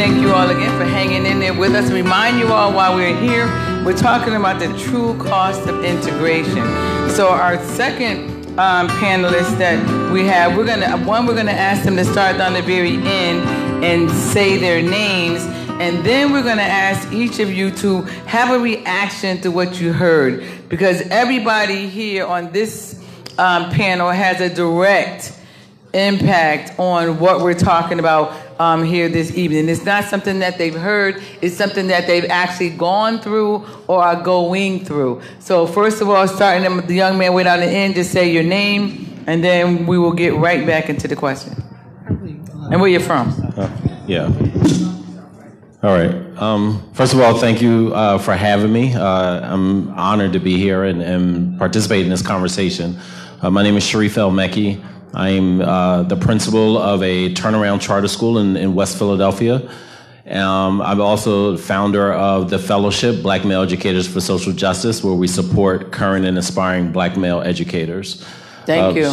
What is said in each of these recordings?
thank you all again for hanging in there with us. Remind you all while we're here, we're talking about the true cost of integration. So our second panelists that we have, we're gonna ask them to start down the very end and say their names, and then we're gonna ask each of you to have a reaction to what you heard, because everybody here on this panel has a direct impact on what we're talking about here this evening. It's not something that they've heard, it's something that they've actually gone through or are going through. So first of all, starting with the young man way down the end, just say your name, and then we will get right back into the question. And where you're from. Yeah. All right. First of all, thank you for having me. I'm honored to be here and participate in this conversation. My name is Shariff El-Mekki. I'm the principal of a turnaround charter school in West Philadelphia. I'm also founder of the Fellowship, Black Male Educators for Social Justice, where we support current and aspiring black male educators. Thank you.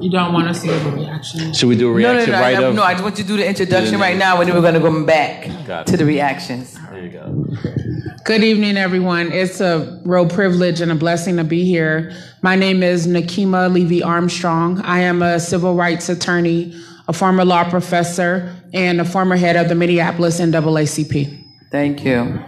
You don't want to see a reaction? Should we do a reaction No, I just want you to do the introduction right now, and then we're going to go back to the reactions. There you go. Good evening, everyone. It's a real privilege and a blessing to be here. My name is Nekima Levy Armstrong. I am a civil rights attorney, a former law professor, and a former head of the Minneapolis NAACP. Thank you.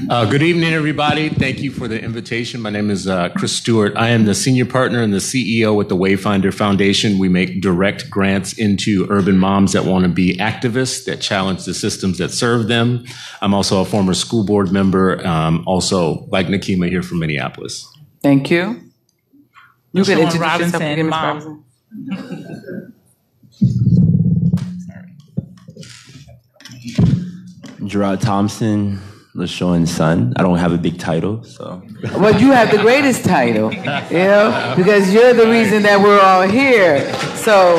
Good evening, everybody. Thank you for the invitation. My name is Chris Stewart. I am the senior partner and the CEO with the Wayfinder Foundation. We make direct grants into urban moms that want to be activists, that challenge the systems that serve them. I'm also a former school board member, also like Nekima here from Minneapolis. Thank you. You can introduce Robinson, yourself again, Ms. Mom. Robinson. Jarod Thompson, LaShawn's son. I don't have a big title, so. Well, you have the greatest title, you know, because you're the reason that we're all here. So,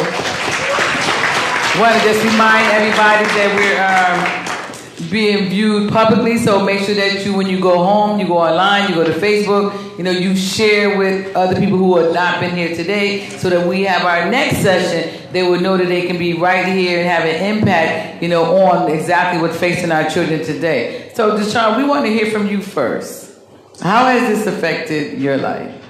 I want to just remind everybody that we're being viewed publicly, so make sure that you, when you go home, you go online, you go to Facebook, you know, you share with other people who have not been here today, so that we have our next session, they will know that they can be right here and have an impact, you know, on exactly what's facing our children today. So, Deshaun, we want to hear from you first. How has this affected your life?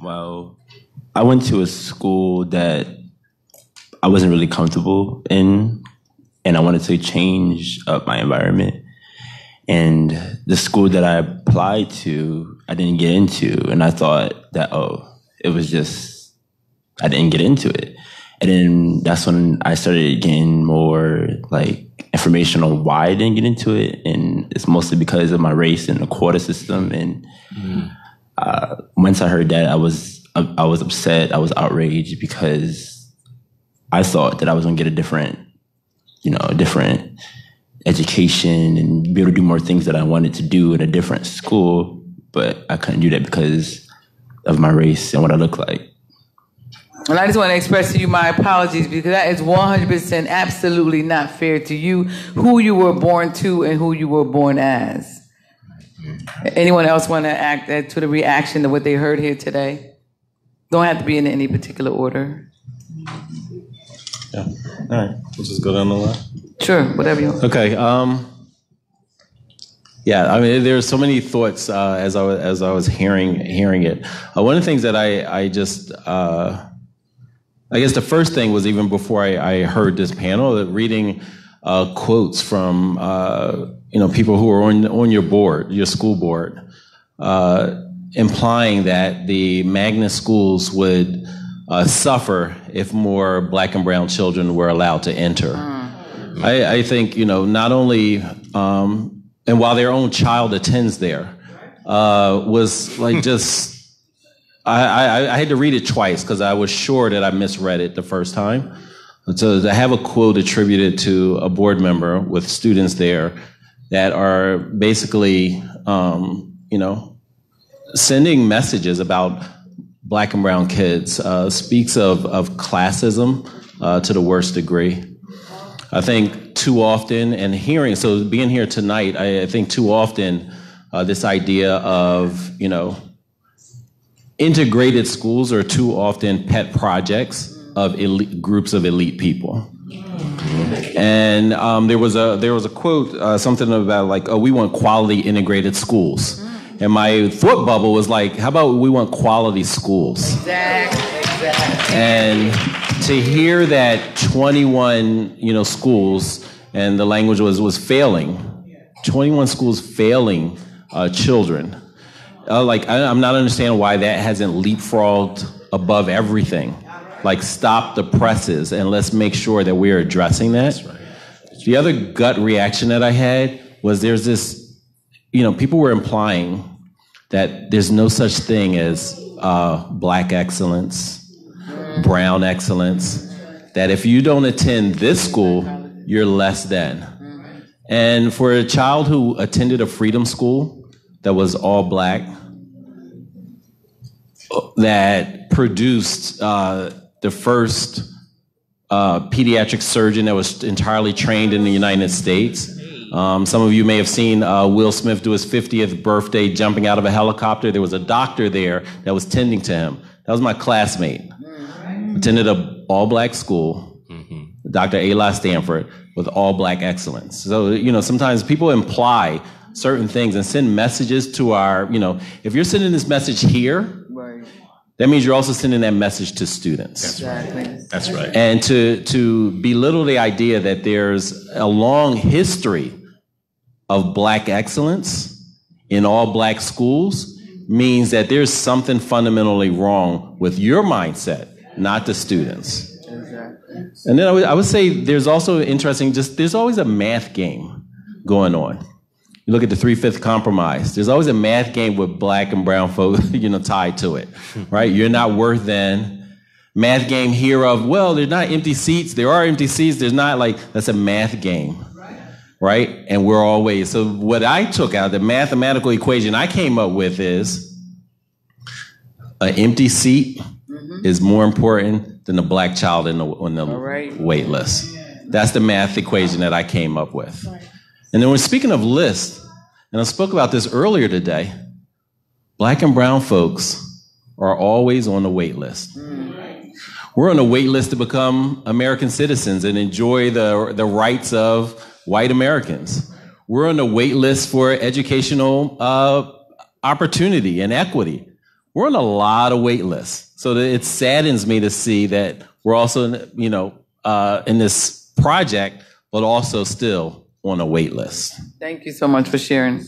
Well, I went to a school that I wasn't really comfortable in, and I wanted to change up my environment. And the school that I applied to, I didn't get into, and I thought that, it was just, I didn't get into it. And then that's when I started getting more like information on why I didn't get into it, and it's mostly because of my race and the quota system. And once I heard that, I was upset, I was outraged, because I thought that I was gonna get a different education and be able to do more things that I wanted to do in a different school, but I couldn't do that because of my race and what I look like. And I just want to express to you my apologies, because that is 100% absolutely not fair to you, who you were born to and who you were born as. Anyone else want to add to the reaction to what they heard here today? Don't have to be in any particular order. Yeah. All right. We'll just go down the line. Sure. Whatever you want. Okay. Yeah. I mean, there's so many thoughts as I was hearing it. One of the things that I just I guess the first thing was, even before I heard this panel, reading quotes from people who are on your board, your school board, implying that the magnet schools would suffer if more black and brown children were allowed to enter. I think, not only, and while their own child attends there, was like just, I had to read it twice because I was sure that I misread it the first time. So to have a quote attributed to a board member with students there that are basically, sending messages about black and brown kids speaks of classism to the worst degree. I think too often, and being here tonight, I think too often this idea of, integrated schools are too often pet projects of groups of elite people. And there was a quote, something about like, oh, we want quality integrated schools. And my thought bubble was like, how about we want quality schools? Exactly. And to hear that 21, schools, and the language was failing, 21 schools failing children. I'm not understanding why that hasn't leapfrogged above everything. Like, stop the presses and let's make sure that we're addressing that. That's right. The other gut reaction that I had was there's this, people were implying that there's no such thing as black excellence, brown excellence, that if you don't attend this school, you're less than. And for a child who attended a freedom school that was all black, that produced the first pediatric surgeon that was entirely trained in the United States. Some of you may have seen Will Smith do his 50th birthday jumping out of a helicopter. There was a doctor there that was tending to him. That was my classmate. Attended an all-black school, Dr. Eli Stanford, with all-black excellence. So, sometimes people imply certain things and send messages to our, if you're sending this message here, that means you're also sending that message to students. Exactly. That's right. And to belittle the idea that there's a long history of black excellence in all black schools means that there's something fundamentally wrong with your mindset, not the students. Exactly. And then I would say there's also interesting, there's always a math game going on. You look at the 3/5 compromise. There's always a math game with black and brown folks, tied to it, right? You're not worth than. Math game here of, well, there's not empty seats. There are empty seats. There's not that's a math game, right? And we're always, so what I took out, the mathematical equation I came up with is an empty seat is more important than a black child on the wait list. That's the math equation that I came up with. And then we're speaking of lists, and I spoke about this earlier today, black and brown folks are always on the wait list. We're on the wait list to become American citizens and enjoy the rights of white Americans. We're on the wait list for educational opportunity and equity. We're on a lot of wait lists. So it saddens me to see that we're also, in this project, but also still on a wait list. Thank you so much for sharing.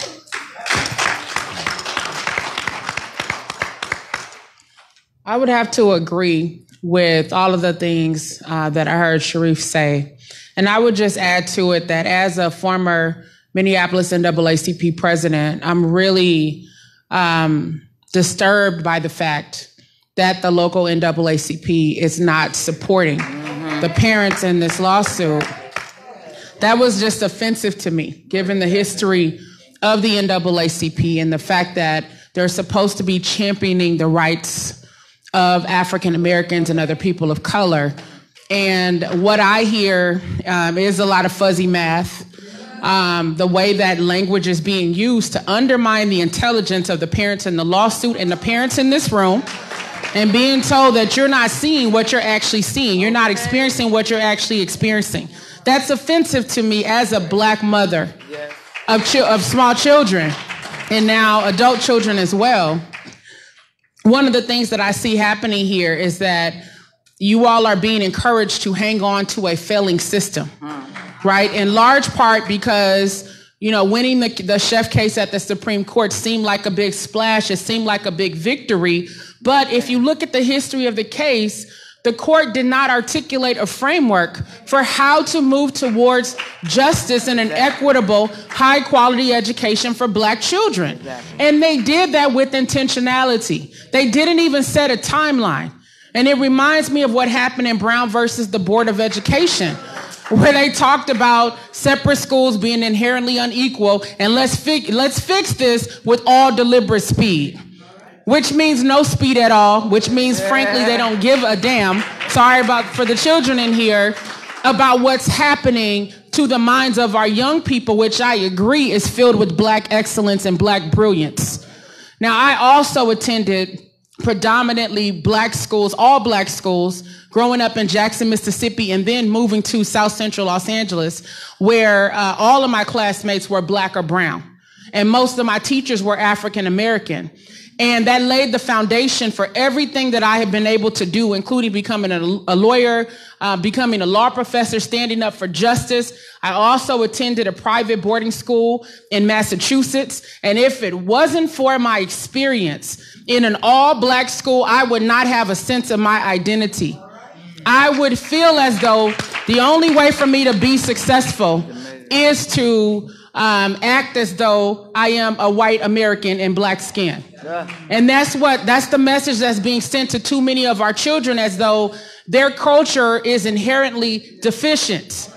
I would have to agree with all of the things that I heard Sharif say. And I would just add to it that as a former Minneapolis NAACP president, I'm really disturbed by the fact that the local NAACP is not supporting the parents in this lawsuit. That was just offensive to me, given the history of the NAACP and the fact that they're supposed to be championing the rights of African Americans and other people of color. And what I hear is a lot of fuzzy math. The way that language is being used to undermine the intelligence of the parents in the lawsuit and the parents in this room, and being told that you're not seeing what you're actually seeing. You're not experiencing what you're actually experiencing. That's offensive to me as a black mother of small children and now adult children as well. One of the things that I see happening here is that you all are being encouraged to hang on to a failing system, right? In large part because, winning the chef case at the Supreme Court seemed like a big splash. It seemed like a big victory. But if you look at the history of the case, the court did not articulate a framework for how to move towards justice and an equitable, high-quality education for black children. And they did that with intentionality. They didn't even set a timeline. And it reminds me of what happened in Brown versus the Board of Education, where they talked about separate schools being inherently unequal, and let's fix this with all deliberate speed. Which means no speed at all, which means, frankly, they don't give a damn. Sorry for the children in here, about what's happening to the minds of our young people, which I agree is filled with black excellence and black brilliance. Now, I also attended predominantly black schools, all black schools, growing up in Jackson, Mississippi, and then moving to South Central Los Angeles, where all of my classmates were black or brown. And most of my teachers were African American. And that laid the foundation for everything that I have been able to do, including becoming a lawyer, becoming a law professor, standing up for justice. I also attended a private boarding school in Massachusetts. And if it wasn't for my experience in an all-black school, I would not have a sense of my identity. I would feel as though the only way for me to be successful is to act as though I am a white American in black skin. And that's the message that's being sent to too many of our children, as though their culture is inherently deficient,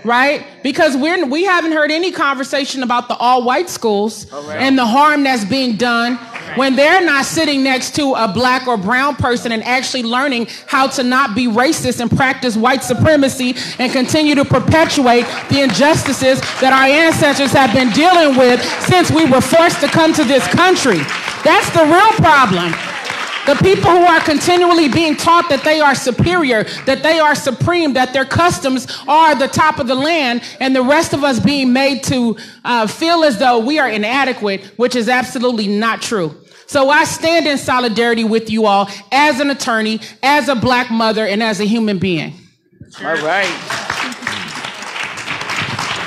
right? Because we haven't heard any conversation about the all-white schools and the harm that's being done when they're not sitting next to a black or brown person and actually learning how to not be racist and practice white supremacy and continue to perpetuate the injustices that our ancestors have been dealing with since we were forced to come to this country. That's the real problem. The people who are continually being taught that they are superior, that they are supreme, that their customs are the top of the land, and the rest of us being made to feel as though we are inadequate, which is absolutely not true. So I stand in solidarity with you all as an attorney, as a black mother, and as a human being. All right.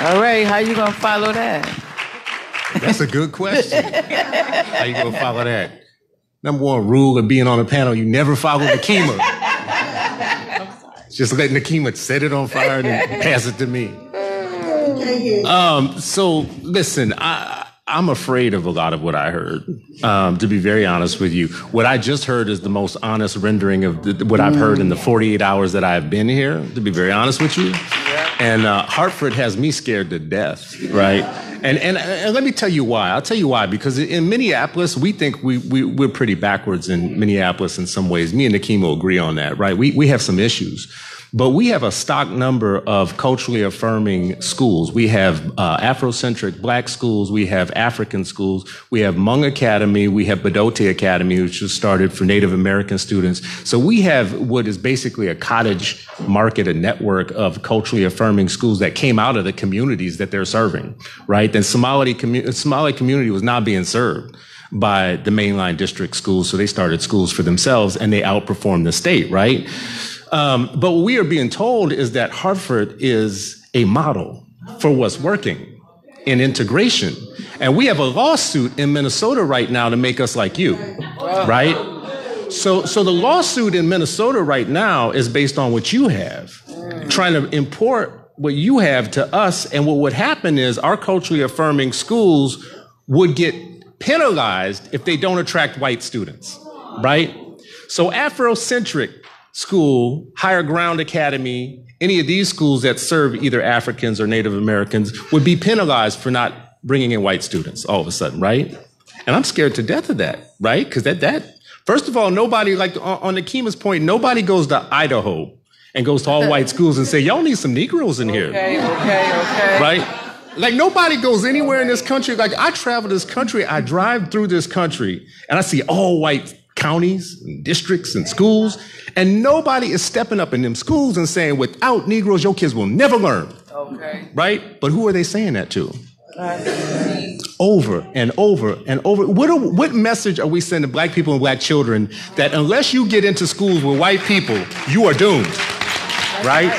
All right, how you gonna follow that? That's a good question. How you gonna follow that? Number one rule of being on a panel, you never follow Nekima. Just let Nekima set it on fire and then pass it to me. So listen, I'm afraid of a lot of what I heard, to be very honest with you. What I just heard is the most honest rendering of what I've heard in the 48 hours that I've been here, to be very honest with you. And Hartford has me scared to death, right? And let me tell you why. I'll tell you why. Because in Minneapolis, we think we're pretty backwards in Minneapolis in some ways. Me and Nekima agree on that, right? We have some issues. But we have a stock number of culturally affirming schools. We have Afrocentric black schools. We have African schools. We have Hmong Academy. We have Bidoti Academy, which was started for Native American students. So we have what is basically a cottage market, a network of culturally affirming schools that came out of the communities that they're serving, right? And Somali community was not being served by the mainline district schools. So they started schools for themselves and they outperformed the state, right? But what we are being told is that Hartford is a model for what's working in integration. And we have a lawsuit in Minnesota right now to make us like you, right? So the lawsuit in Minnesota right now is based on what you have, trying to import what you have to us. And what would happen is our culturally affirming schools would get penalized if they don't attract white students, right? So Afrocentric school, Higher Ground Academy, any of these schools that serve either Africans or Native Americans would be penalized for not bringing in white students all of a sudden, right? And I'm scared to death of that, right? Because that first of all, nobody, like on Nekima's point, nobody goes to Idaho and goes to all white schools and say, y'all need some Negroes in here. Okay. Right? Like nobody goes anywhere in this country. Like I travel this country, I drive through this country and I see all white counties and districts and schools, and nobody is stepping up in them schools and saying, without Negroes, your kids will never learn. Okay. Right? But who are they saying that to? Over and over and over. What message are we sending black people and black children that unless you get into schools with white people, you are doomed? Right?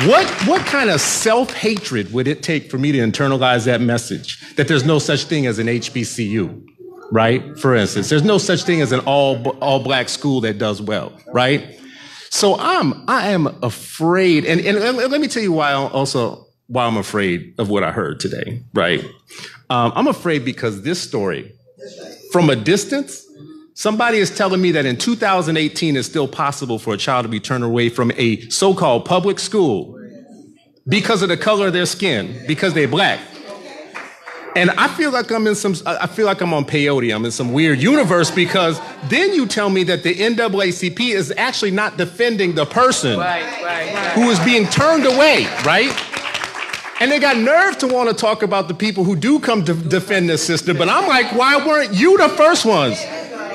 What kind of self-hatred would it take for me to internalize that message that there's no such thing as an HBCU? Right? For instance, there's no such thing as an all black school that does well, right? So I am afraid, and let me tell you why I'm afraid of what I heard today, right? I'm afraid because this story, from a distance, somebody is telling me that in 2018 it's still possible for a child to be turned away from a so-called public school because of the color of their skin, because they're black. And I feel like I'm on peyote. I'm in some weird universe because then you tell me that the NAACP is actually not defending the person who is being turned away, right? And they got nerve to want to talk about the people who do come to defend this system. But I'm like, why weren't you the first ones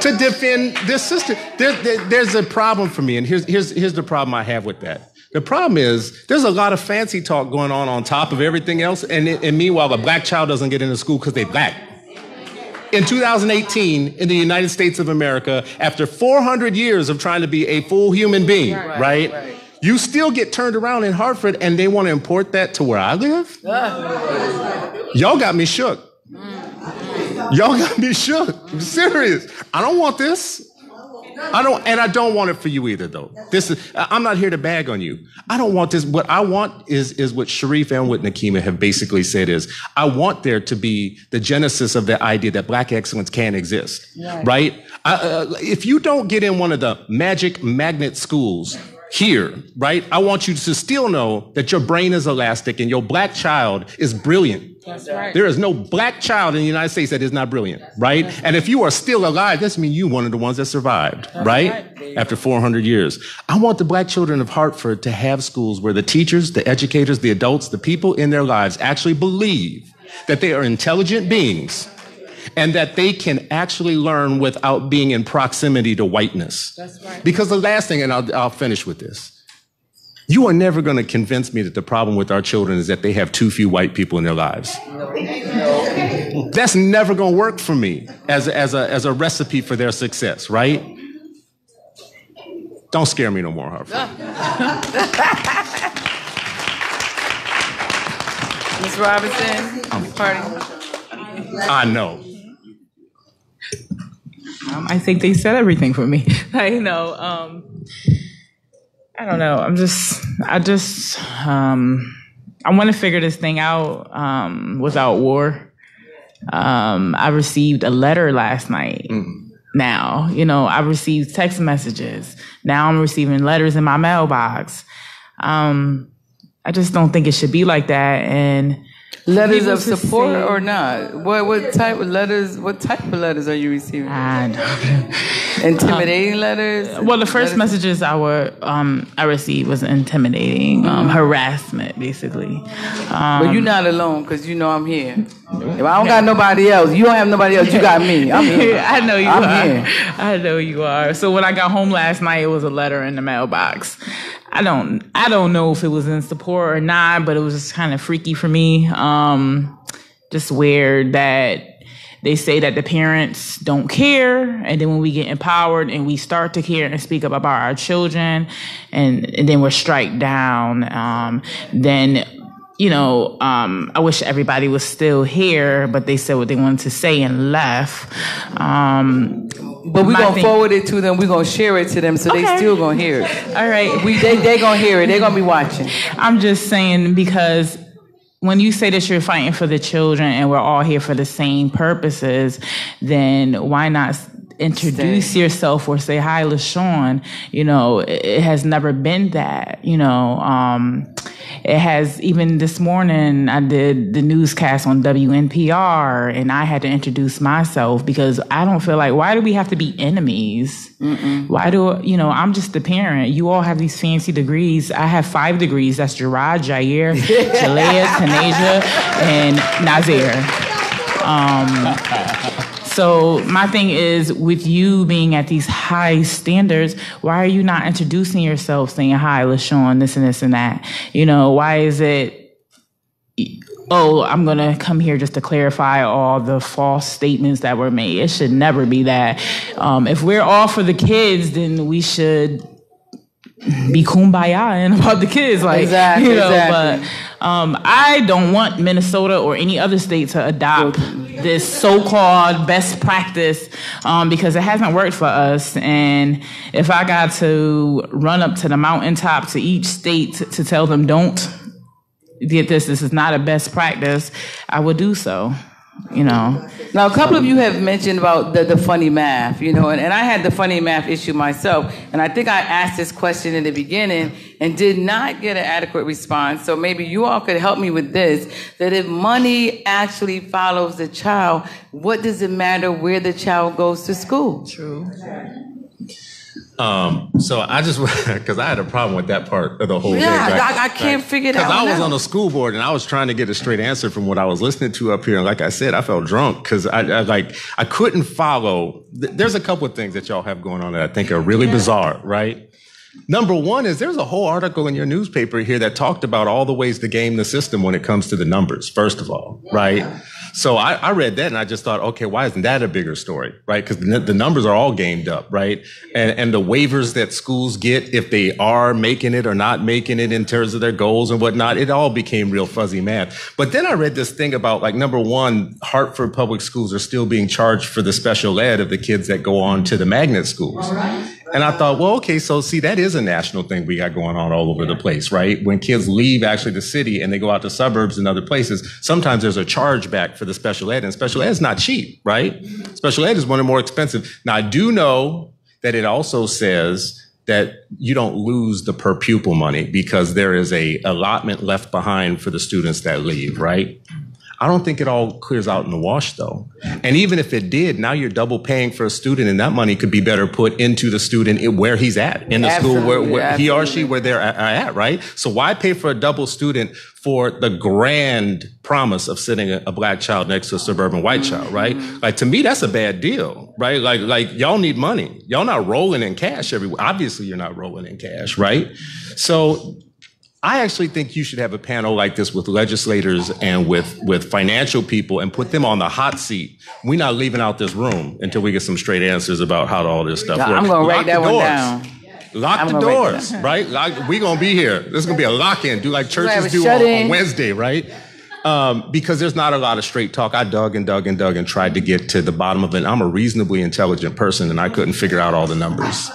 to defend this system. There's a problem for me, and here's the problem I have with that. The problem is there's a lot of fancy talk going on top of everything else, and meanwhile, a black child doesn't get into school because they're black. In 2018, in the United States of America, after 400 years of trying to be a full human being, right? You still get turned around in Hartford, and they want to import that to where I live? Y'all got me shook. Y'all got me shook. I'm serious. I don't want this. I don't want it for you either, though. I'm not here to bag on you. I don't want this. What I want is what Sharif and what Nekima have basically said is, I want there to be the genesis of the idea that black excellence can exist, right? If you don't get in one of the magic magnet schools here, right, I want you to still know that your brain is elastic and your black child is brilliant. That's right. There is no black child in the United States that is not brilliant, right? And if you are still alive, that means you one of the ones that survived, right? After 400 years. I want the black children of Hartford to have schools where the teachers, the educators, the adults, the people in their lives actually believe that they are intelligent beings and that they can actually learn without being in proximity to whiteness. That's right. Because the last thing, and I'll finish with this, you are never going to convince me that the problem with our children is that they have too few white people in their lives. No. That's never going to work for me as a recipe for their success, right? Don't scare me no more, Hartford. Ms. Robinson, party. I know. I think they said everything for me. I don't know. I want to figure this thing out without war. I received a letter last night. Now, I received text messages. Now I'm receiving letters in my mailbox. I just don't think it should be like that. And letters of support or not? What type of letters? What type of letters are you receiving? I don't know. Intimidating letters? Well, the first messages I received was intimidating, harassment, basically. But you're not alone, because I'm here. If I don't got nobody else, you don't have nobody else, you got me. I'm here. I know you are. Here. I know you are. So when I got home last night, it was a letter in the mailbox. I don't know if it was in support or not, but it was just kind of freaky for me. Just weird that they say that the parents don't care, and then when we get empowered and we start to care and speak up about our children, and then we're struck down, I wish everybody was still here, but they said what they wanted to say and left. But we're going to forward it to them. We're going to share it to them, so they still going to hear it. All right. They going to hear it. They're going to be watching. I'm just saying, because when you say that you're fighting for the children and we're all here for the same purposes, then why not introduce yourself or say, hi, LaShawn? It has never been that, it has. Even this morning, I did the newscast on WNPR, and I had to introduce myself because I don't feel like, why do we have to be enemies? Why I'm just the parent. You all have these fancy degrees. I have 5 degrees. That's Jarod, Jair, Jalea, Tanaja, and Nazir. So my thing is, with you being at these high standards, why are you not introducing yourself, saying, hi, LaShawn, this and this and that? Why is it, I'm going to come here just to clarify all the false statements that were made? It should never be that. If we're all for the kids, then we should be kumbaya about the kids. Exactly. But I don't want Minnesota or any other state to adopt this so-called best practice because it hasn't worked for us. And if I got to run up to the mountaintop to each state to tell them, don't get this is not a best practice, I would do so. Now, a couple of you have mentioned about the funny math, and I had the funny math issue myself, and I think I asked this question in the beginning and did not get an adequate response. So maybe you all could help me with this, that if money actually follows the child, what does it matter where the child goes to school? True. So I just, because I had a problem with that part of the whole thing. Yeah, I can't figure that out. Because I was on the school board and I was trying to get a straight answer from what I was listening to up here. And like I said, I felt drunk because I couldn't follow. There's a couple of things that y'all have going on that I think are really bizarre, right? Number one is there's a whole article in your newspaper here that talked about all the ways to game the system when it comes to the numbers, first of all, right? So I read that and I just thought, okay, why isn't that a bigger story, right? Because the numbers are all gamed up, right? And the waivers that schools get, if they are making it or not making it in terms of their goals and whatnot, it all became real fuzzy math. But then I read this thing about, like, number one, Hartford public schools are still being charged for the special ed of the kids that go on to the magnet schools. And I thought, well, okay, so see, that is a national thing we got going on all over the place, right? When kids leave actually the city and they go out to suburbs and other places, sometimes there's a charge back for the special ed, and special ed is not cheap, right? Special ed is one of the more expensive. Now, I do know that it also says that you don't lose the per pupil money because there is a allotment left behind for the students that leave, right? I don't think it all clears out in the wash, though. And even if it did, now you're double paying for a student, and that money could be better put into the student where he's at, in the school where he or she, where they're at, right? So why pay for a double student for the grand promise of sitting a black child next to a suburban white child, right? Like, to me, that's a bad deal, right? Like y'all need money. Y'all not rolling in cash everywhere. Obviously, you're not rolling in cash, right? So I actually think you should have a panel like this with legislators and with financial people and put them on the hot seat. We're not leaving out this room until we get some straight answers about how all this stuff works. I'm going to write that one down. Lock the doors, right? We're going to be here. This is going to be a lock-in. Do like churches do on Wednesday, right? Because there's not a lot of straight talk. I dug and tried to get to the bottom of it. I'm a reasonably intelligent person, and I couldn't figure out all the numbers.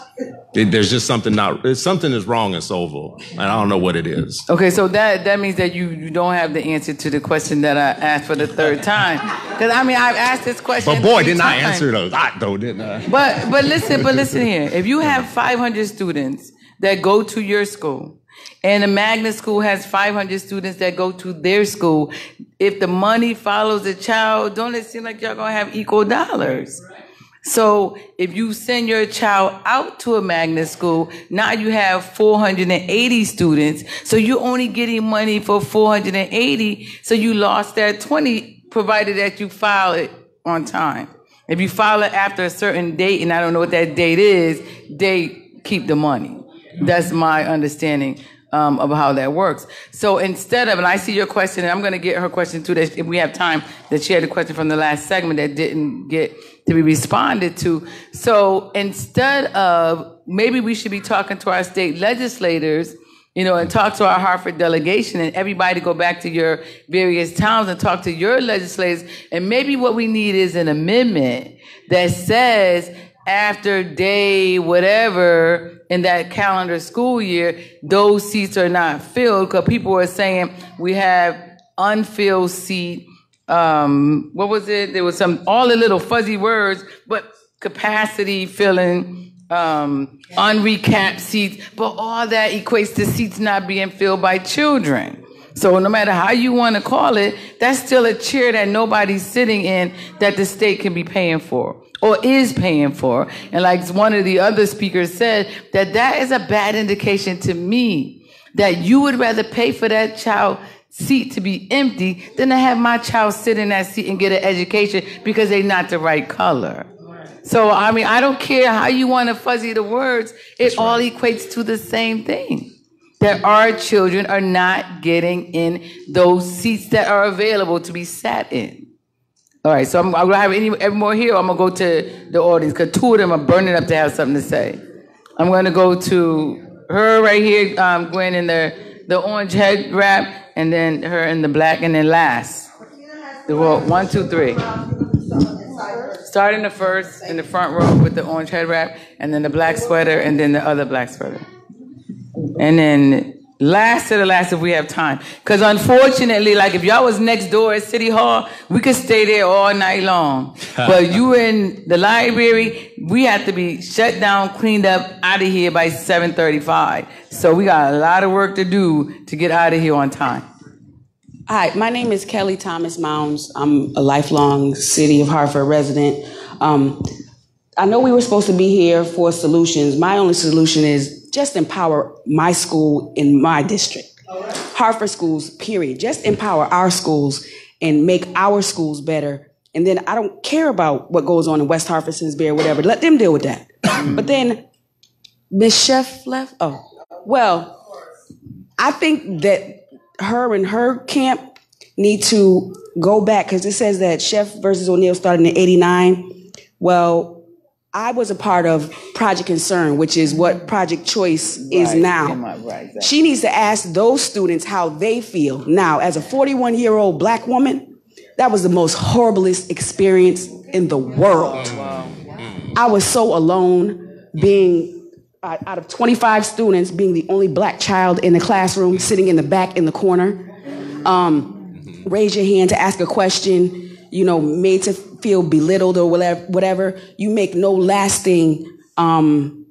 There's just something is wrong in Solville, and I don't know what it is. Okay, so that means that you don't have the answer to the question that I asked for the third time. Because, I mean, I've asked this question. But boy, didn't I answer it a lot, though, didn't I? But listen here. If you have 500 students that go to your school, and a magnet school has 500 students that go to their school, if the money follows the child, don't it seem like y'all gonna have equal dollars? So if you send your child out to a magnet school, now you have 480 students. So you're only getting money for 480. So you lost that 20, provided that you file it on time. If you file it after a certain date, and I don't know what that date is, they keep the money. That's my understanding of how that works. So instead of, and I see your question, and I'm going to get her question too, that if we have time, that she had a question from the last segment that didn't get to be responded to. So instead of, maybe we should be talking to our state legislators, and talk to our Hartford delegation, and everybody go back to your various towns and talk to your legislators. And maybe what we need is an amendment that says after day whatever in that calendar school year, those seats are not filled, because people are saying we have unfilled seat. What was it? There was all the little fuzzy words, but capacity filling, unrecapped seats, but all that equates to seats not being filled by children. So no matter how you want to call it, that's still a chair that nobody's sitting in that the state can be paying for or is paying for. And like one of the other speakers said, that is a bad indication to me that you would rather pay for that child seat to be empty than to have my child sit in that seat and get an education because they're not the right color. So, I mean, I don't care how you want to fuzzy the words. It all equates to the same thing. That our children are not getting in those seats that are available to be sat in. All right, so I'm going to have any more here, or I'm going to go to the audience, because two of them are burning up to have something to say. I'm going to go to her right here, Gwen, in the orange head wrap, and then her in the black, and then last. Well, 1, 2, 3. Start in the first, in the front row with the orange head wrap, and then the black sweater, and then the other black sweater. And then last to the last if we have time. Because unfortunately, like if y'all was next door at City Hall, we could stay there all night long. But you in the library, we have to be shut down, cleaned up, out of here by 7:35. So we got a lot of work to do to get out of here on time. Hi, my name is Kelly Thomas Mounds. I'm a lifelong City of Hartford resident. I know we were supposed to be here for solutions. My only solution is just empower my school in my district. Hartford schools, period. Just empower our schools and make our schools better. And then I don't care about what goes on in West Hartford, Simsbury, or whatever. Let them deal with that. But then Miss Chef left. Oh, well, I think that her and her camp need to go back, because it says that Chef versus O'Neill started in '89. Well, I was a part of Project Concern, which is what Project Choice is now. Right, exactly. She needs to ask those students how they feel. Now, as a 41-year-old black woman, that was the most horriblest experience in the world. I was so alone, being out of 25 students, being the only black child in the classroom, sitting in the back in the corner. Raise your hand to ask a question, made to feel belittled or whatever. You make no lasting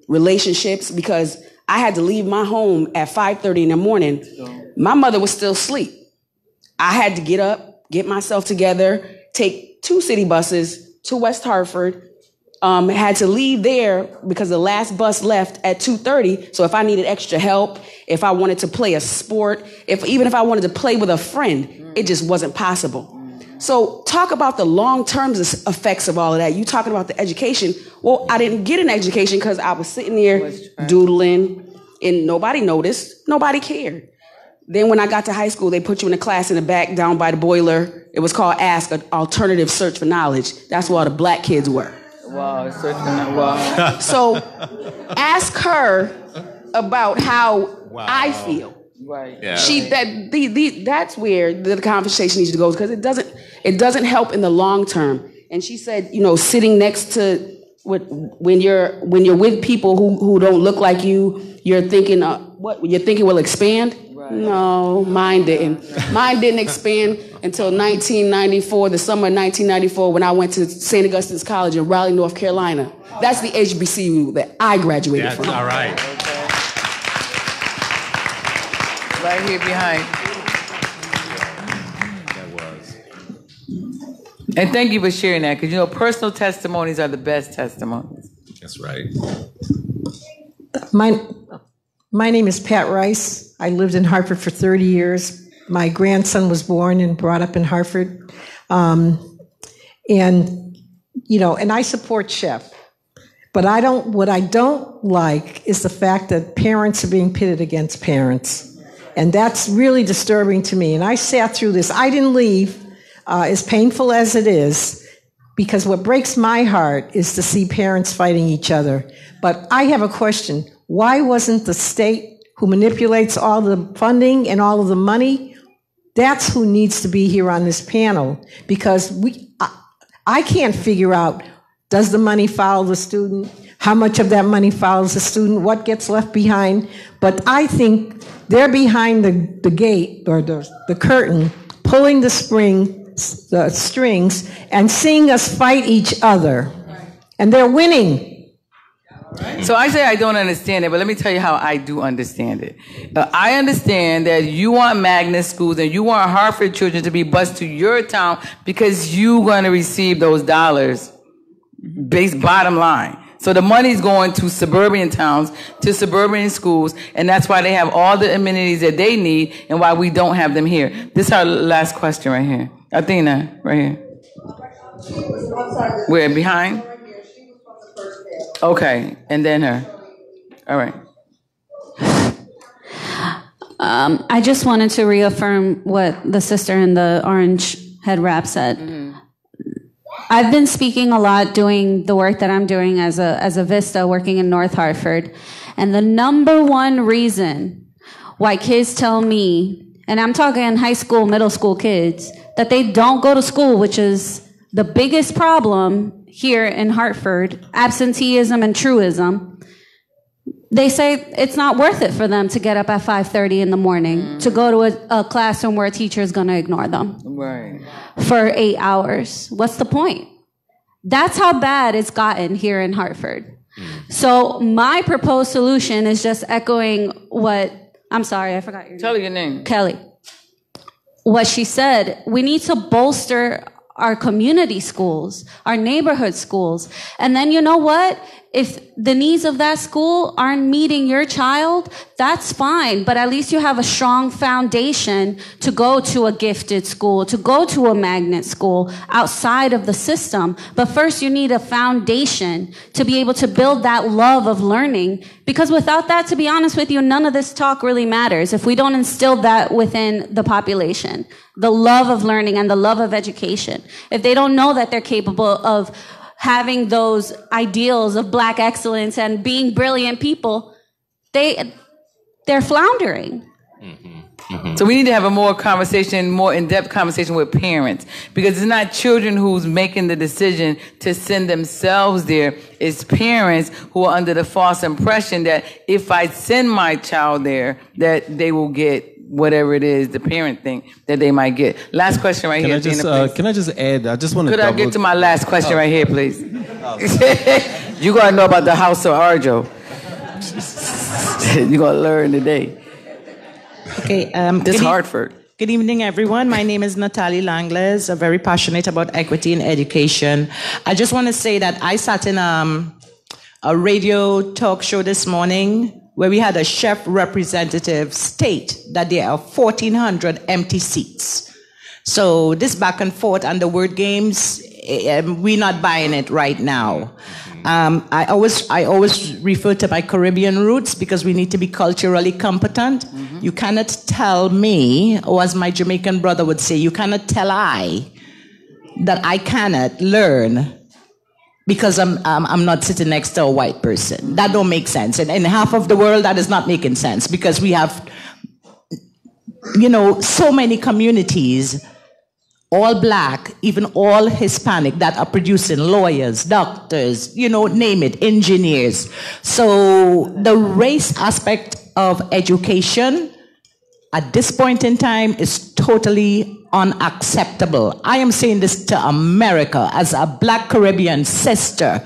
relationships, because I had to leave my home at 5:30 in the morning. My mother was still asleep. I had to get up, get myself together, take 2 city buses to West Hartford. Had to leave there because the last bus left at 2:30. So if I needed extra help, if I wanted to play a sport, even if I wanted to play with a friend, it just wasn't possible. So talk about the long-term effects of all of that. You talking about the education. Well, I didn't get an education because I was sitting there doodling and nobody noticed. Nobody cared. Then when I got to high school, they put you in a class in the back down by the boiler. It was called ASK, an Alternative Search for Knowledge. That's where all the black kids were. Wow, search for that. Wow. So ask her about how I feel. Right. Yeah. That's where the conversation needs to go, because it doesn't help in the long term. And she said, sitting next to when you're with people who don't look like you, you're thinking will expand. Right. No, mine didn't. Mine didn't expand until 1994, the summer of 1994, when I went to St. Augustine's College in Raleigh, North Carolina. That's the HBCU that I graduated from. That's all right. Right here behind. That was. And thank you for sharing that, because personal testimonies are the best testimonies. That's right. My name is Pat Rice. I lived in Hartford for 30 years. My grandson was born and brought up in Hartford. And I support Chef. But what I don't like is the fact that parents are being pitted against parents. And that's really disturbing to me. And I sat through this. I didn't leave, as painful as it is, because what breaks my heart is to see parents fighting each other. But I have a question. Why wasn't the state, who manipulates all the funding and all of the money, that's who needs to be here on this panel? Because I can't figure out, does the money follow the student? How much of that money follows the student? What gets left behind? But I think they're behind the gate, or the curtain, pulling the strings and seeing us fight each other. And they're winning. So I say I don't understand it, but let me tell you how I do understand it. I understand that you want magnet schools and you want Hartford children to be bused to your town because you're going to receive those dollars, bottom line. So the money's going to suburban towns, to suburban schools, and that's why they have all the amenities that they need and why we don't have them here. This is our last question right here. Athena, right here. Where, behind? Okay, and then her. All right. I just wanted to reaffirm what the sister in the orange head wrap said. Mm-hmm. I've been speaking a lot, doing the work that I'm doing as a Vista, working in North Hartford. And the number one reason why kids tell me, and I'm talking high school, middle school kids, that they don't go to school, which is the biggest problem here in Hartford, absenteeism and truism. They say it's not worth it for them to get up at 5:30 in the morning to go to a classroom where a teacher is going to ignore them for 8 hours. What's the point? That's how bad it's gotten here in Hartford. So my proposed solution is just echoing what, I'm sorry, I forgot your name. Tell her your name. Kelly. What she said, we need to bolster our community schools, our neighborhood schools. And then you know what? If the needs of that school aren't meeting your child, that's fine. But at least you have a strong foundation to go to a gifted school, to go to a magnet school outside of the system. But first you need a foundation to be able to build that love of learning. Because without that, to be honest with you, none of this talk really matters if we don't instill that within the population. The love of learning and the love of education. If they don't know that they're capable of having those ideals of Black excellence and being brilliant people, they're floundering. So we need to have a more in-depth conversation with parents, because it's not children who's making the decision to send themselves there. It's parents who are under the false impression that if I send my child there, that they will get whatever it is, the parent thing that they might get. Last question right here. Can I just add? I just want to. Could I get to my last question right here, please? You gotta know about the House of Arjo. You're gonna learn today. Okay. This Hartford. Good evening, everyone. My name is Natalie Langles. I'm very passionate about equity in education. I just want to say that I sat in a radio talk show this morning where we had a chef representative state that there are 1,400 empty seats. So this back and forth and the word games, we're not buying it right now. I always refer to my Caribbean roots because we need to be culturally competent. You cannot tell me, or as my Jamaican brother would say, you cannot tell I that I cannot learn because I'm not sitting next to a white person. That don't make sense. And in half of the world, that is not making sense because we have, so many communities, all Black, even all Hispanic, that are producing lawyers, doctors, name it, engineers. So the race aspect of education at this point in time is totally unacceptable. I am saying this to America as a Black Caribbean sister.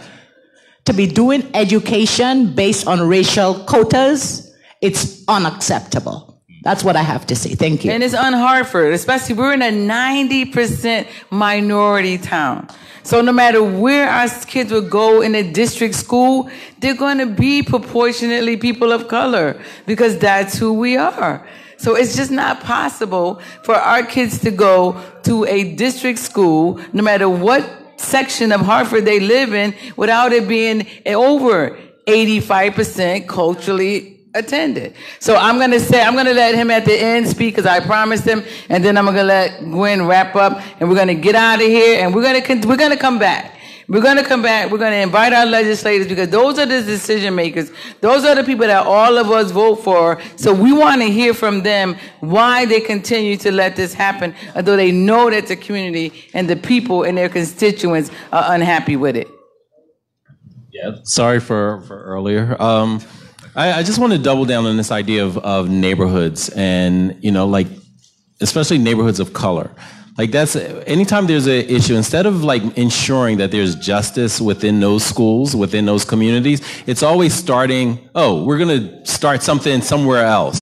To be doing education based on racial quotas, it's unacceptable. That's what I have to say. Thank you. And it's un-Hartford, especially we're in a 90% minority town. So no matter where our kids would go in a district school, they're going to be proportionately people of color because that's who we are. So it's just not possible for our kids to go to a district school, no matter what section of Hartford they live in, without it being over 85% culturally attended. So I'm going to let him at the end speak because I promised him, and then I'm going to let Gwen wrap up, and we're going to get out of here, and we're going to come back. We're going to come back. We're going to invite our legislators because those are the decision makers. Those are the people that all of us vote for. So we want to hear from them why they continue to let this happen, although they know that the community and the people and their constituents are unhappy with it. Yeah, sorry for earlier. I just want to double down on this idea of neighborhoods and, especially neighborhoods of color. That's anytime there's an issue, instead of ensuring that there's justice within those schools, within those communities, it's always starting, we're going to start something somewhere else.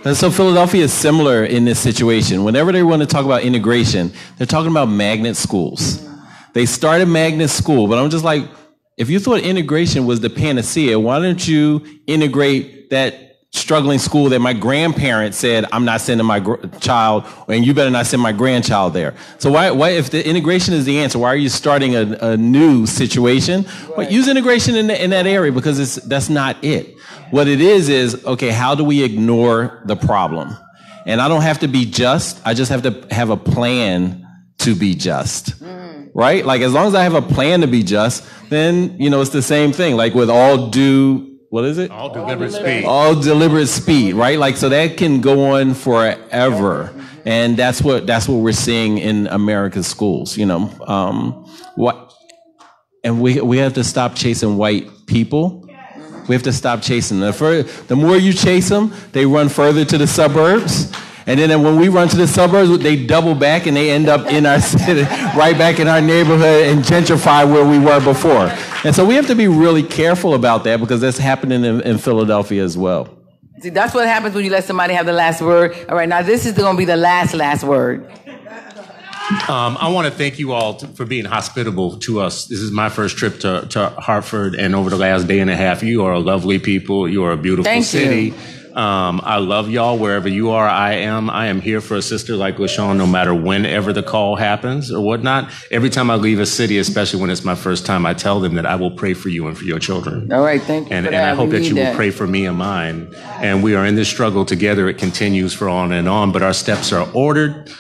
And so Philadelphia is similar in this situation. Whenever they want to talk about integration, they're talking about magnet schools. They started magnet school, but I'm just like, if you thought integration was the panacea, why don't you integrate that struggling school that my grandparents said, I'm not sending my child, and you better not send my grandchild there. So why if the integration is the answer, why are you starting a new situation? Right. Well, use integration in that area because that's not it. What it is, okay, how do we ignore the problem? And I don't have to be just, I just have to have a plan to be just. Right? As long as I have a plan to be just, then, it's the same thing. With all due, what is it? All deliberate speed. All deliberate speed, right? So that can go on forever. And that's what we're seeing in America's schools, what, and we have to stop chasing white people. We have to stop chasing them. The more you chase them, they run further to the suburbs. And then when we run to the suburbs, they double back and they end up in our city, right back in our neighborhood and gentrify where we were before. And so we have to be really careful about that because that's happening in Philadelphia as well. See, that's what happens when you let somebody have the last word. All right, now this is going to be the last word. I want to thank you all for being hospitable to us. This is my first trip to Hartford, and over the last day and a half, you are lovely people. You are a beautiful city. I love y'all wherever you are. I am here for a sister like LaShawn, no matter whenever the call happens or whatnot. Every time I leave a city, especially when it's my first time, I tell them that I will pray for you and for your children. All right, thank you. And I hope that you will pray for me and mine. And we are in this struggle together. It continues for on and on, but our steps are ordered.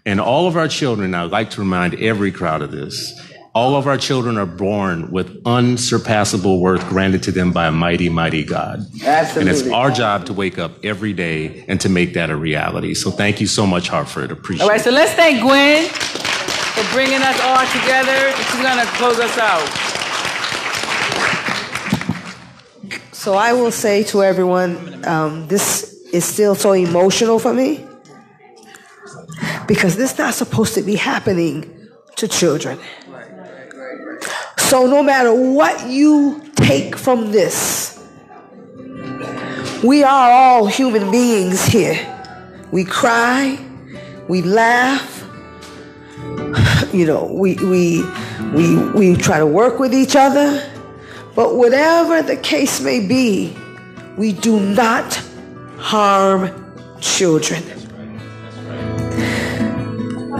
And all of our children, I'd like to remind every crowd of this, all of our children are born with unsurpassable worth granted to them by a mighty, mighty God. Absolutely. And it's our job to wake up every day and to make that a reality. So thank you so much, Hartford. Appreciate it. All right, so let's thank Gwen for bringing us all together. She's going to close us out. So I will say to everyone, this is still so emotional for me because this is not supposed to be happening to children. So no matter what you take from this, we are all human beings here. We cry, we laugh, we try to work with each other, but whatever the case may be, we do not harm children.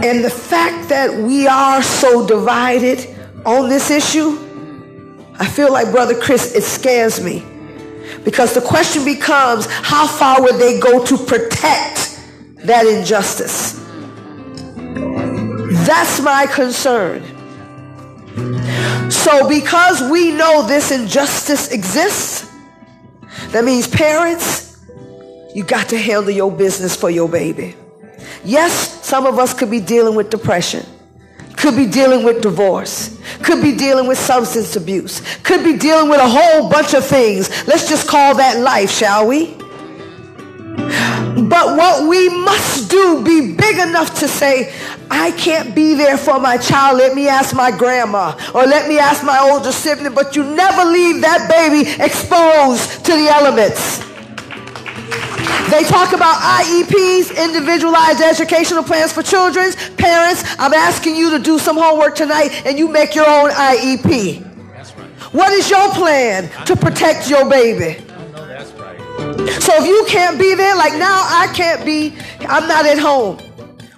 And the fact that we are so divided on this issue, I feel like Brother Chris, it scares me. Because the question becomes, how far would they go to protect that injustice? That's my concern. So because we know this injustice exists, that means parents, you got to handle your business for your baby. Yes, some of us could be dealing with depression. Could be dealing with divorce, could be dealing with substance abuse, could be dealing with a whole bunch of things. Let's just call that life, shall we? But what we must do, be big enough to say, I can't be there for my child. Let me ask my grandma or let me ask my older sibling, but you never leave that baby exposed to the elements. They talk about IEPs, individualized educational plans for children. Parents, I'm asking you to do some homework tonight and you make your own IEP. That's right. What is your plan to protect your baby? That's right. So if you can't be there, like now I can't be, I'm not at home.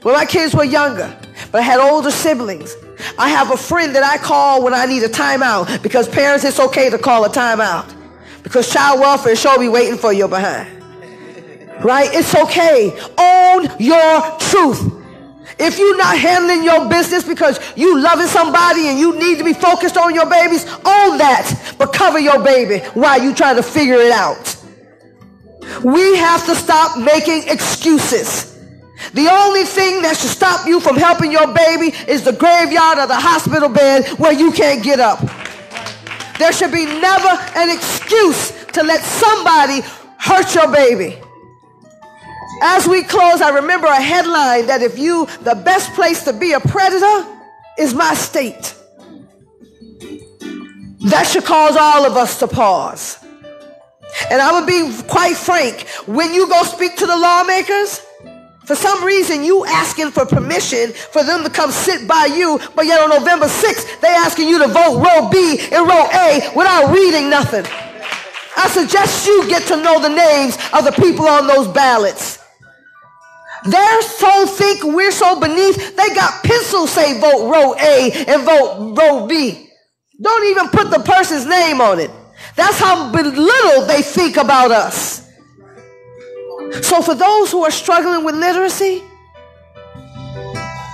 When my kids were younger, but I had older siblings. I have a friend that I call when I need a timeout because parents, it's okay to call a timeout because child welfare sure be waiting for your behind. Right? It's okay. Own your truth. If you're not handling your business because you loving somebody and you need to be focused on your babies, own that. But cover your baby while you try to figure it out. We have to stop making excuses. The only thing that should stop you from helping your baby is the graveyard or the hospital bed where you can't get up. There should be never an excuse to let somebody hurt your baby. As we close, I remember a headline that the best place to be a predator is my state. That should cause all of us to pause. And I would be quite frank, when you go speak to the lawmakers, for some reason you asking for permission for them to come sit by you, but yet on November 6th, they asking you to vote row B and row A without reading nothing. I suggest you get to know the names of the people on those ballots. They're so think we're so beneath, they got pencils say vote row A and vote row B. Don't even put the person's name on it. That's how little they think about us. So for those who are struggling with literacy,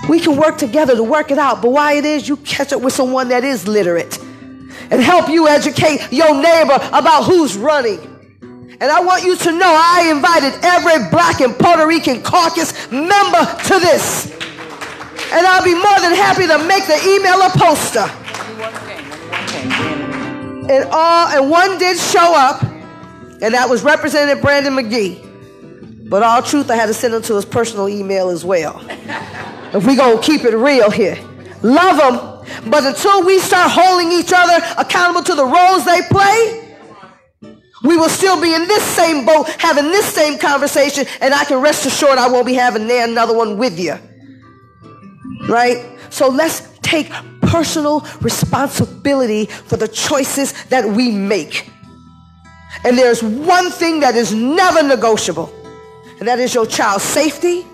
we can work together to work it out. But why it is, you catch up with someone that is literate and help you educate your neighbor about who's running. And I want you to know I invited every Black and Puerto Rican caucus member to this. And I'll be more than happy to make the email a poster. And one did show up, and that was Representative Brandon McGee. But all truth, I had to send him to his personal email as well. If we're going to keep it real here. Love them, but until we start holding each other accountable to the roles they play, we will still be in this same boat, having this same conversation, and I can rest assured I won't be having another one with you. right? So let's take personal responsibility for the choices that we make. And there's one thing that is never negotiable, and that is your child's safety,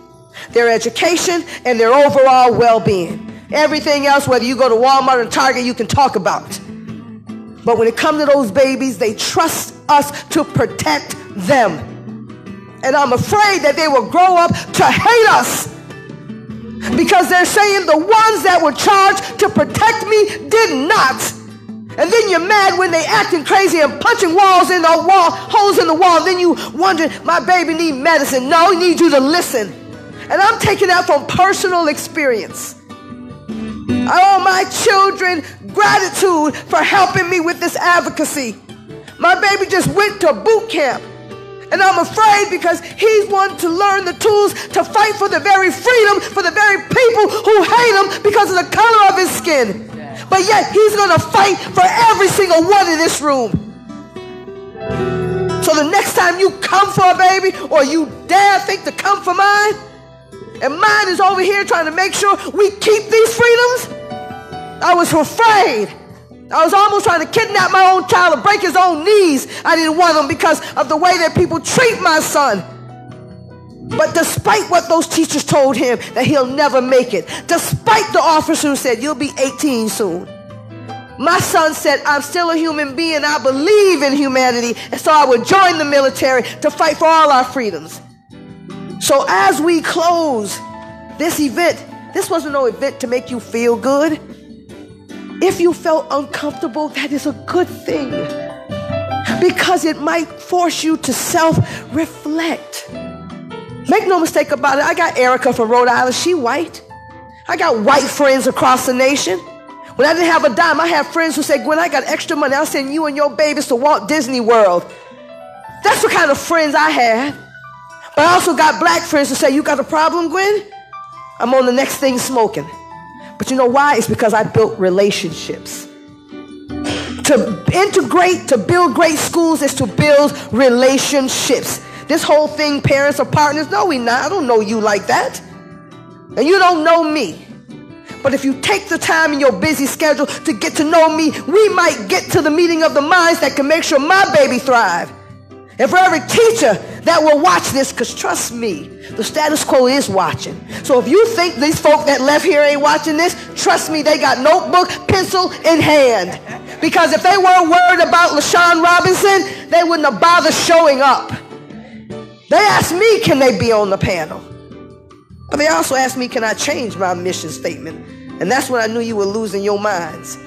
their education, and their overall well-being. Everything else, whether you go to Walmart or Target, you can talk about. But when it comes to those babies, they trust us to protect them. And I'm afraid that they will grow up to hate us, because they're saying the ones that were charged to protect me did not. And then you're mad when they acting crazy and punching holes in the wall. Then you wonder, my baby need medicine. No, he needs you to listen. And I'm taking that from personal experience. I owe my children gratitude for helping me with this advocacy. My baby just went to boot camp. And I'm afraid because he's wanting to learn the tools to fight for the very freedom, for the very people who hate him because of the color of his skin. But yet he's going to fight for every single one in this room. So the next time you come for a baby, or you dare think to come for mine, and mine is over here trying to make sure we keep these freedoms, I was afraid. I was almost trying to kidnap my own child and break his own knees. I didn't want him because of the way that people treat my son. But despite what those teachers told him, that he'll never make it, despite the officer who said, you'll be 18 soon, my son said, I'm still a human being. I believe in humanity. And so I would join the military to fight for all our freedoms. So as we close this event, this wasn't no event to make you feel good. If you felt uncomfortable, that is a good thing, because it might force you to self-reflect. Make no mistake about it. I got Erica from Rhode Island. She white. I got white friends across the nation. When I didn't have a dime, I had friends who said, Gwen, I got extra money. I'll send you and your babies to Walt Disney World. That's what kind of friends I had. But I also got black friends who say, you got a problem, Gwen? I'm on the next thing smoking. But you know why? It's because I built relationships. To integrate, to build great schools is to build relationships. This whole thing, parents are partners. No, we not. I don't know you like that. And you don't know me. But if you take the time in your busy schedule to get to know me, we might get to the meeting of the minds that can make sure my baby thrive. And for every teacher that will watch this, because trust me, the status quo is watching. So if you think these folk that left here ain't watching this, trust me, they got notebook, pencil in hand. Because if they weren't worried about LaShawn Robinson, they wouldn't have bothered showing up. They asked me, can they be on the panel? But they also asked me, can I change my mission statement? And that's when I knew you were losing your minds.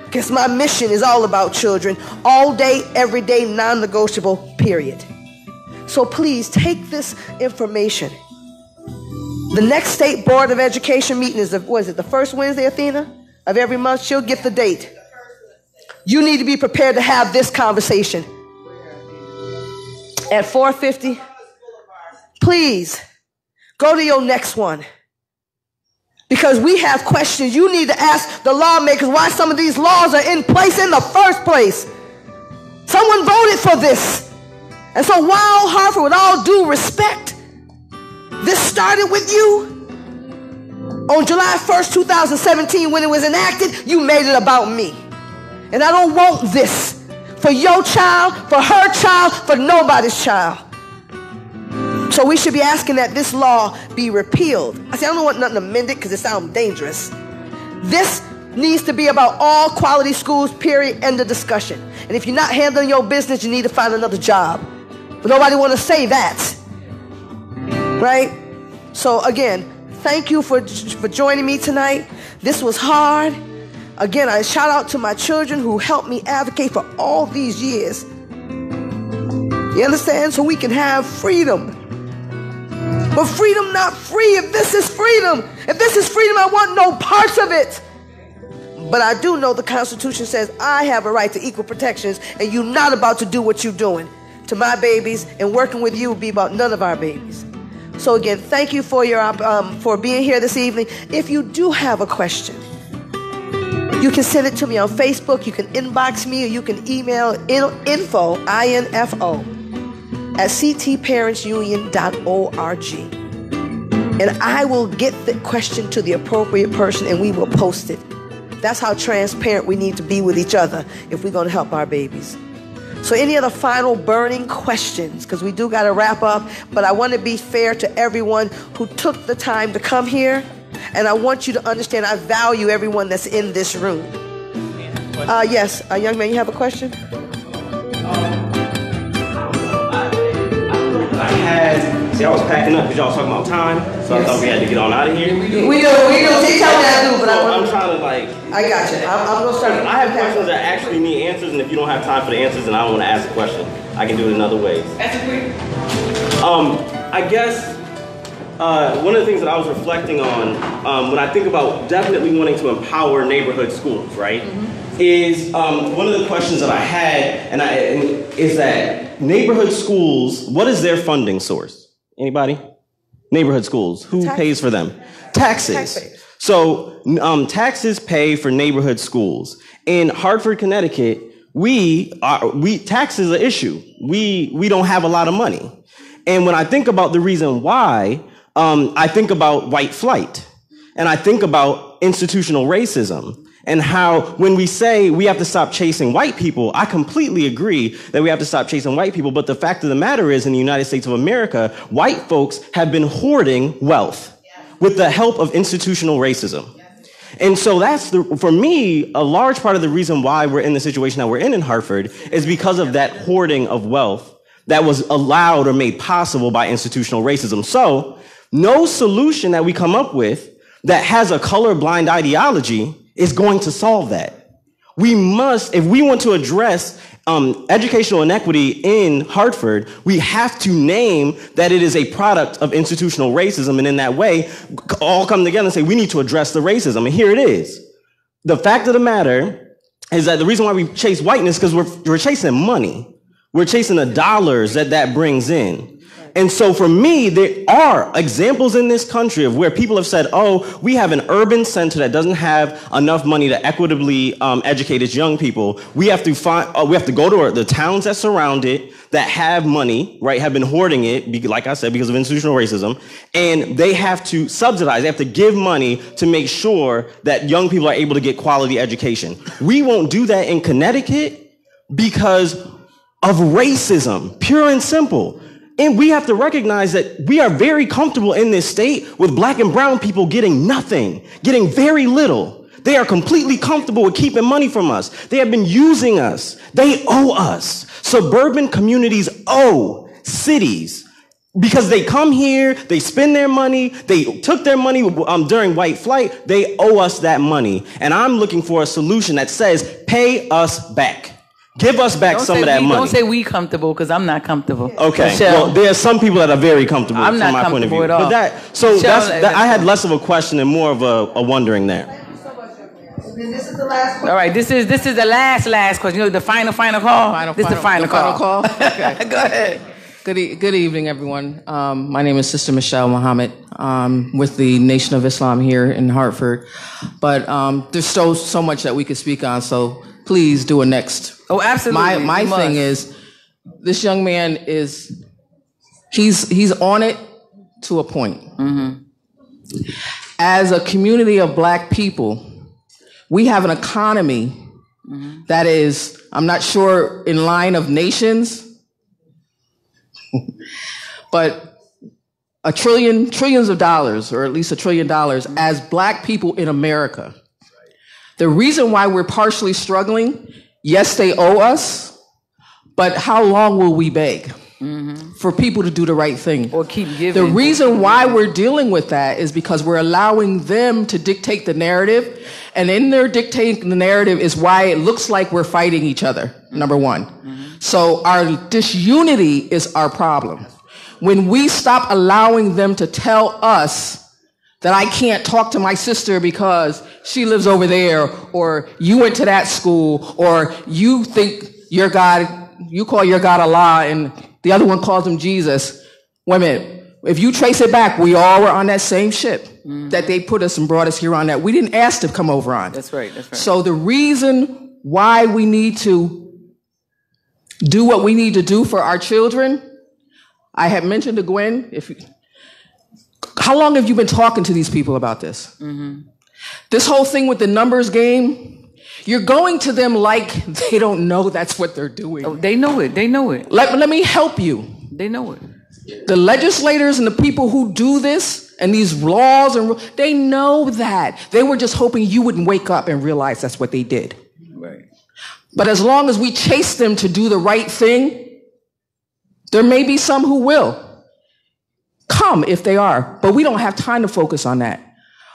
Because my mission is all about children, all day, every day, non-negotiable, period. So please take this information. The next State Board of Education meeting is, the first Wednesday, Athena, of every month? She'll get the date. You need to be prepared to have this conversation. At 4:50, please go to your next one. Because we have questions. You need to ask the lawmakers why some of these laws are in place in the first place. Someone voted for this. And so while Hartford, with all due respect, this started with you, on July 1st, 2017, when it was enacted, you made it about me. And I don't want this for your child, for her child, for nobody's child. So we should be asking that this law be repealed. I don't want nothing amended because it sounds dangerous. This needs to be about all quality schools, period, end of discussion. And if you're not handling your business, you need to find another job. But nobody want to say that. Right? So again, thank you for joining me tonight. This was hard. Again, I shout out to my children who helped me advocate for all these years. You understand? So we can have freedom. But freedom not free. If this is freedom, I want no parts of it. But I do know the Constitution says I have a right to equal protections, and you're not about to do what you're doing to my babies, and working with you will be about none of our babies. So again, thank you for your for being here this evening. If you do have a question, you can send it to me on Facebook, you can inbox me, or you can email info, at ctparentsunion.org. And I will get the question to the appropriate person and we will post it. That's how transparent we need to be with each other if we're going to help our babies. So any other final burning questions? Because we do got to wrap up, but I want to be fair to everyone who took the time to come here. And I want you to understand I value everyone that's in this room. Yes, young man, you have a question? I was packing up because y'all was talking about time, so I thought we had to get on out of here. We do. You tell me I do, but I'm trying to I got you. I'm gonna start. I have questions that actually need answers, and if you don't have time for the answers, and I don't want to ask a question, I can do it in other ways. That's a quick. I guess one of the things that I was reflecting on when I think about definitely wanting to empower neighborhood schools, right? Is one of the questions that I had, is that neighborhood schools, what is their funding source? Anybody? Neighborhood schools, who pays for them? Taxes. So taxes pay for neighborhood schools. In Hartford, Connecticut, tax is an issue. We don't have a lot of money. And when I think about the reason why, I think about white flight. And I think about institutional racism. And how when we say we have to stop chasing white people, I completely agree that we have to stop chasing white people. But the fact of the matter is, in the United States of America, white folks have been hoarding wealth with the help of institutional racism. And so that's, for me, a large part of the reason why we're in the situation that we're in Hartford is because of that hoarding of wealth that was allowed or made possible by institutional racism. So no solution that we come up with that has a colorblind ideology is going to solve that. We must, if we want to address educational inequity in Hartford, we have to name that it is a product of institutional racism, and in that way, all come together and say, we need to address the racism, and here it is. The fact of the matter is that the reason why we chase whiteness is because we're chasing money. We're chasing the dollars that brings in. And so for me, there are examples in this country of where people have said, oh, we have an urban center that doesn't have enough money to equitably educate its young people. We have to go to the towns that surround it that have money, right, have been hoarding it, like I said, because of institutional racism, and they have to subsidize, they have to give money to make sure that young people are able to get quality education. We won't do that in Connecticut because of racism, pure and simple. And we have to recognize that we are very comfortable in this state with black and brown people getting nothing, getting very little. They are completely comfortable with keeping money from us. They have been using us. They owe us. Suburban communities owe cities because they come here, they spend their money, they took their money during white flight. They owe us that money. And I'm looking for a solution that says, pay us back. Give us back some of that money. Don't say we comfortable, because I'm not comfortable. Okay. Michelle. Well, there are some people that are very comfortable I'm not from my point of view. comfortable at all. But I had less of a question and more of a wondering there. This is the last question. All right, this is the last question. You know, the final call? This is the final call. Okay. Go ahead. Good evening, everyone. My name is Sister Michelle Muhammad with the Nation of Islam here in Hartford. But there's so much that we could speak on, so please do a next. Oh, absolutely. My thing is, this young man he's on it to a point. Mm-hmm. As a community of black people, we have an economy that is, I'm not sure in line of nations, but trillions of dollars, or at least $1 trillion as black people in America. The reason why we're partially struggling, yes, they owe us, but how long will we beg for people to do the right thing? Or keep giving. The reason why we're dealing with that is because we're allowing them to dictate the narrative, and in their dictating the narrative is why it looks like we're fighting each other, number one. So our disunity is our problem. When we stop allowing them to tell us that I can't talk to my sister because she lives over there, or you went to that school, or you think your God, you call your God Allah, and the other one calls him Jesus. Wait a minute. If you trace it back, we all were on that same ship that they put us and brought us here on that. We didn't ask to come over on. That's right. So the reason why we need to do what we need to do for our children, I had mentioned to Gwen, How long have you been talking to these people about this? This whole thing with the numbers game, you're going to them like they don't know that's what they're doing. Oh, they know it. They know it. Let me help you. They know it. The legislators and the people who do this and these laws, they know that. They were just hoping you wouldn't wake up and realize that's what they did. Right. But as long as we chase them to do the right thing, there may be some who will come if they are, but we don't have time to focus on that.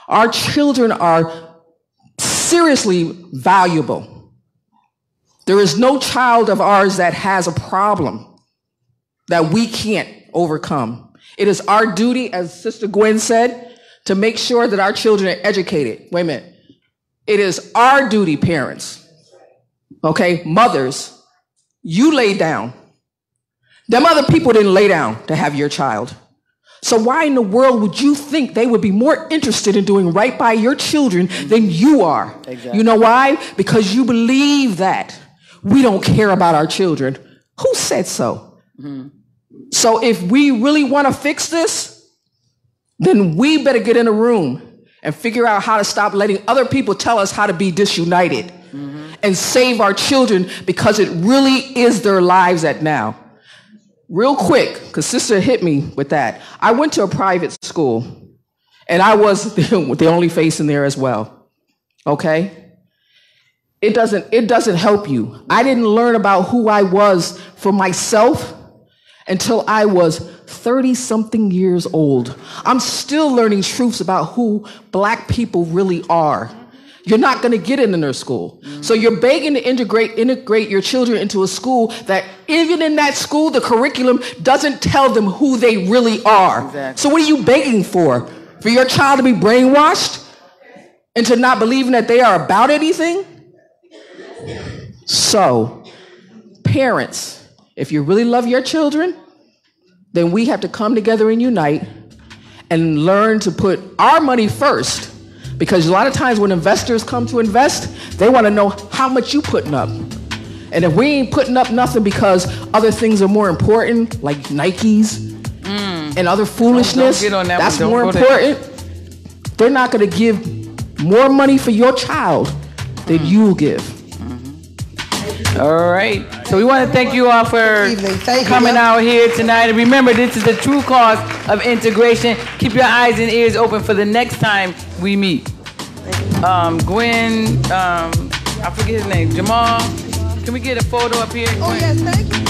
Our children are seriously valuable. There is no child of ours that has a problem that we can't overcome. It is our duty, as Sister Gwen said, to make sure that our children are educated. Wait a minute. It is our duty, parents. Okay, mothers, you lay down. Them other people didn't lay down to have your child. So why in the world would you think they would be more interested in doing right by your children than you are? Exactly. You know why? Because you believe that we don't care about our children. Who said so? So if we really want to fix this, then we better get in a room and figure out how to stop letting other people tell us how to be disunited and save our children, because it really is their lives at now. Real quick, because Sister hit me with that. I went to a private school, and I was the only face in there as well. Okay? It doesn't help you. I didn't learn about who I was for myself until I was 30-something years old. I'm still learning truths about who Black people really are. You're not going to get it in their school. So you're begging to integrate your children into a school that even in that school, the curriculum doesn't tell them who they really are. Exactly. So what are you begging for? For your child to be brainwashed into not believing that they are about anything? So, parents, if you really love your children, then we have to come together and unite and learn to put our money first. Because a lot of times when investors come to invest, they want to know how much you putting up. And if we ain't putting up nothing because other things are more important, like Nikes and other foolishness, that's more important. They're not going to give more money for your child than you'll give. All right. So we want to thank you all for coming out here tonight. And remember, this is the true cause of integration. Keep your eyes and ears open for the next time we meet. Gwen, I forget his name, Jamal. Can we get a photo up here? Oh, yes, thank you.